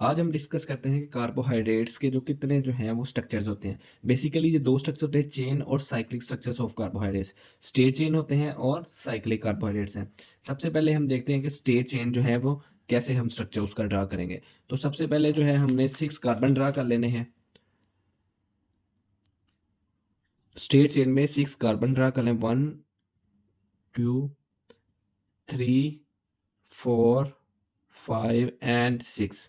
आज हम डिस्कस करते हैं कि कार्बोहाइड्रेट्स के जो कितने जो हैं वो स्ट्रक्चर्स होते हैं। बेसिकली ये दो स्ट्रक्चर होते हैं, चेन और cyclic structures of carbohydrates. State chain होते हैं और साइक्लिक कार्बोहाइड्रेट्स हैं। सबसे पहले हम देखते हैं कि स्टेट चेन जो है वो कैसे हम स्ट्रक्चर उसका ड्रा करेंगे। तो सबसे पहले जो है हमने 6 कार्बन ड्रा कर लेने हैं। स्टेट चेन में 6 कार्बन ड्रा कर लें, 1 2 3 4 5 एंड 6।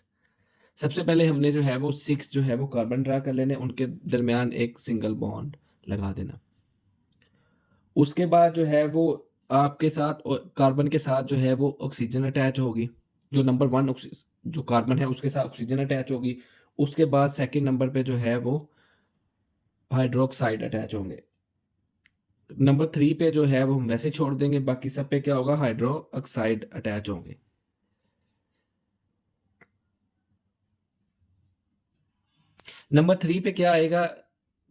सबसे पहले हमने जो है वो 6 जो है वो कार्बन ड्रा कर लेने, उनके दरमियान एक सिंगल बॉन्ड लगा देना। उसके बाद जो है वो आपके साथ कार्बन के साथ जो है वो ऑक्सीजन अटैच होगी। जो नंबर 1 जो कार्बन है उसके साथ ऑक्सीजन अटैच होगी। उसके बाद सेकंड नंबर पे जो है वो हाइड्रोक्साइड अटैच होंगे। नंबर 3 पे जो है वो हम वैसे छोड़ देंगे, बाकी सब पे क्या होगा, हाइड्रोक्साइड अटैच होंगे। नंबर 3 पे क्या आएगा,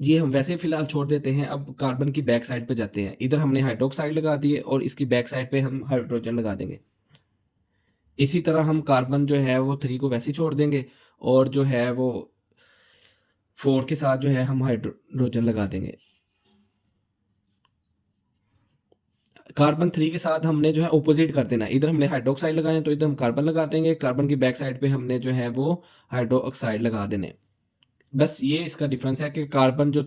ये हम वैसे फिलहाल छोड़ देते हैं। अब कार्बन की बैक साइड पे जाते हैं। इधर हमने हाइड्रोक्साइड लगा दिए और इसकी बैक साइड पे हम हाइड्रोजन लगा देंगे। इसी तरह हम कार्बन जो है वो 3 को वैसे ही छोड़ देंगे और जो है वो 4 के साथ जो है हम हाइड्रोजन लगा देंगे। कार्बन 3 के साथ हमने जो है ऑपोजिट कर देना है। इधर हमने हाइड्रोक्साइड लगाए हैं तो इधर हम कार्बन लगा देंगे। कार्बन की बैक साइड पे हमने जो है वो हाइड्रोक्साइड लगा देने। बस ये इसका डिफरेंस है कि कार्बन जो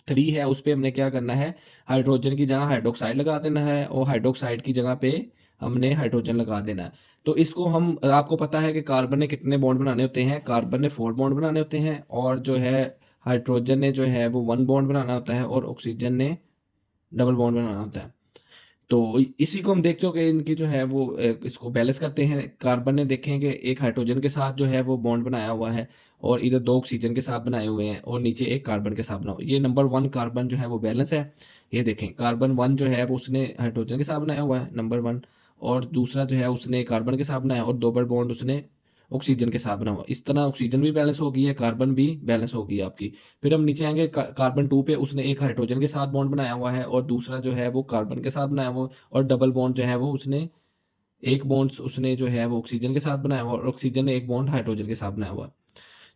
3 है उस पे हमने क्या करना है, हाइड्रोजन की जगह हाइड्रोक्साइड लगा देना है और हाइड्रोक्साइड की जगह पे हमने हाइड्रोजन लगा देना है। तो इसको हम, आपको पता है कि कार्बन ने कितने बॉन्ड बनाने होते हैं, कार्बन ने 4 बॉन्ड बनाने होते हैं और जो है हाइड्रोजन ने जो है वो 1 बॉन्ड बनाना होता है और ऑक्सीजन ने डबल बॉन्ड बनाना होता है। तो इसी को हम देखते हो कि इनकी जो है वो इसको बैलेंस करते हैं। कार्बन ने देखें कि एक हाइड्रोजन के साथ जो है वो बॉन्ड बनाया हुआ है और इधर 2 ऑक्सीजन के साथ बनाए हुए हैं और नीचे एक कार्बन के साथ बना हुआ है। ये नंबर 1 कार्बन जो है वो बैलेंस है। ये देखें, कार्बन 1 जो है वो उसने हाइड्रोजन के साथ बनाया हुआ है, नंबर 1। और दूसरा जो है उसने कार्बन के साथ बनाया और डबल बॉन्ड उसने ऑक्सीजन के साथ बना हुआ। इस तरह ऑक्सीजन भी बैलेंस हो गई है, कार्बन भी बैलेंस हो गई है आपकी। फिर हम नीचे आएंगे, कार्बन 2 पे उसने एक हाइड्रोजन के साथ बॉन्ड बनाया हुआ है और दूसरा जो है वो कार्बन के साथ बनाया हुआ है और डबल बॉन्ड जो है वो उसने एक बॉन्ड उसने जो है वो ऑक्सीजन के साथ बनाया हुआ और ऑक्सीजन ने एक बॉन्ड हाइड्रोजन के साथ बनाया हुआ है।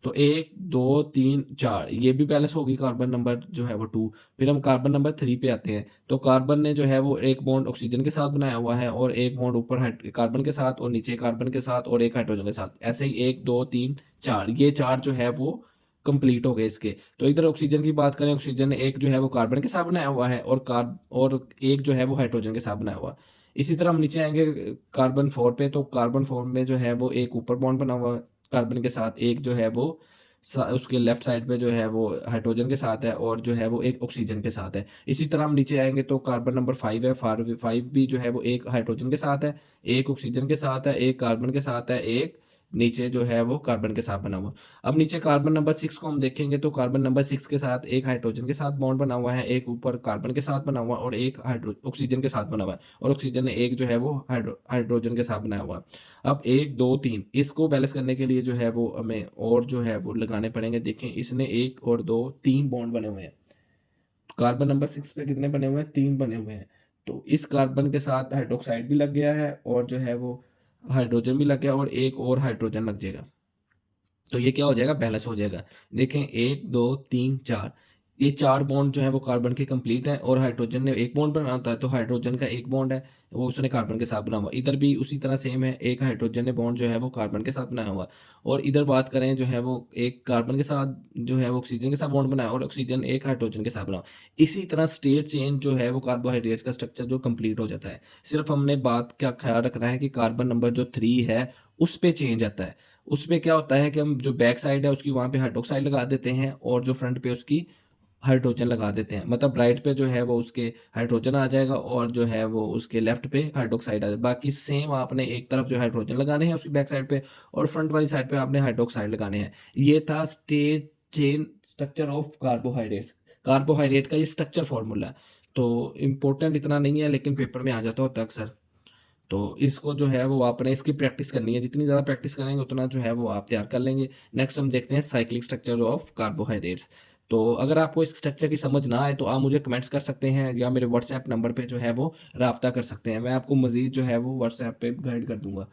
तो 1 2 3 4 ये भी बैलेंस होगी कार्बन नंबर जो है वो 2। फिर हम कार्बन नंबर 3 पे आते हैं। तो कार्बन ने जो है वो एक बॉन्ड ऑक्सीजन के साथ बनाया हुआ है और एक बॉन्ड ऊपर कार्बन के साथ और नीचे कार्बन के साथ और एक हाइड्रोजन के साथ। ऐसे ही 1 2 3 4, ये 4 जो है वो कंप्लीट हो गए इसके। तो इधर ऑक्सीजन की बात करें, ऑक्सीजन ने एक जो है वो कार्बन के साथ बनाया हुआ है और एक जो है वो हाइड्रोजन के साथ बनाया हुआ है। इसी तरह हम नीचे आएंगे कार्बन 4 पे। तो कार्बन 4 में जो है वो एक ऊपर बॉन्ड बना हुआ है कार्बन के साथ, एक जो है वो उसके लेफ्ट साइड पे जो है वो हाइड्रोजन के साथ है और जो है वो एक ऑक्सीजन के साथ है। इसी तरह हम नीचे आएंगे तो कार्बन नंबर 5 है, 5 भी जो है वो एक हाइड्रोजन के साथ है, एक ऑक्सीजन के साथ है, एक कार्बन के साथ है, एक नीचे जो है वो कार्बन के साथ बना हुआ। अब नीचे कार्बन नंबर 6 को हम देखेंगे तो कार्बन नंबर 6 के साथ एक हाइड्रोजन के साथ बॉन्ड बना हुआ है, एक ऊपर कार्बन के साथ बना हुआ और एक हाइड्रो ऑक्सीजन के साथ बना हुआ है और ऑक्सीजन ने एक जो है वो हाइड्रोजन के साथ बनाया हुआ है। अब 1 2 3 इसको बैलेंस करने के लिए जो है वो हमें और जो है वो लगाने पड़ेंगे। देखें, इसने 1 और 2 3 बॉन्ड बने हुए हैं। कार्बन नंबर 6 पे कितने बने हुए हैं, 3 बने हुए हैं। तो इस कार्बन के साथ हाइड्रोक्साइड भी लग गया है और जो है वो हाइड्रोजन भी लग गया और एक और हाइड्रोजन लग जाएगा। तो ये क्या हो जाएगा, बैलेंस हो जाएगा। देखें, 1 2 3 4, ये 4 बॉन्ड जो है वो कार्बन के कंप्लीट है और हाइड्रोजन ने एक बॉन्ड बनाना होता है तो हाइड्रोजन का एक बॉन्ड है वो उसने कार्बन के साथ बना हुआ। इधर भी उसी तरह सेम है, एक हाइड्रोजन ने बॉन्ड जो है वो कार्बन के साथ बनाया हुआ। और इधर बात करें जो है वो एक कार्बन के साथ जो है वो ऑक्सीजन के साथ बॉन्ड बनाया और ऑक्सीजन एक हाइड्रोजन के साथ बना। इसी तरह स्टेट चेंज जो है वो कार्बोहाइड्रेट्स का स्ट्रक्चर जो कंप्लीट हो जाता है। सिर्फ हमने बात का ख्याल रखना है कि कार्बन नंबर जो 3 है उस पे चेंज आता है। उसमें क्या होता है कि हम जो बैक साइड है उसकी वहाँ पे हाइड्रोक्साइड लगा देते हैं और जो फ्रंट पे उसकी हाइड्रोजन लगा देते हैं। मतलब राइट पे जो है वो उसके हाइड्रोजन आ जाएगा और जो है वो उसके लेफ्ट पे हाइड्रोक्साइड आ जाएगा। बाकी सेम आपने एक तरफ जो हाइड्रोजन लगाने हैं उसकी बैक साइड पे और फ्रंट वाली साइड पे आपने हाइड्रोक्साइड लगाने हैं। ये था state chain structure of carbohydrates. Carbohydrate का ये स्ट्रक्चर फॉर्मूला है। तो इम्पोर्टेंट इतना नहीं है लेकिन पेपर में आ जाता होता है अक्सर। तो इसको जो है वो आपने इसकी प्रैक्टिस करनी है, जितनी ज़्यादा प्रैक्टिस करेंगे उतना जो है वो आप तैयार कर लेंगे। नेक्स्ट हम देखते हैं साइक्लिक स्ट्रक्चर ऑफ कार्बोहाइड्रेट्स। तो अगर आपको इस स्ट्रक्चर की समझ ना आए तो आप मुझे कमेंट्स कर सकते हैं या मेरे व्हाट्सएप नंबर पे जो है वो राब्ता कर सकते हैं। मैं आपको मज़ीद जो है वो व्हाट्सएप पे गाइड कर दूंगा।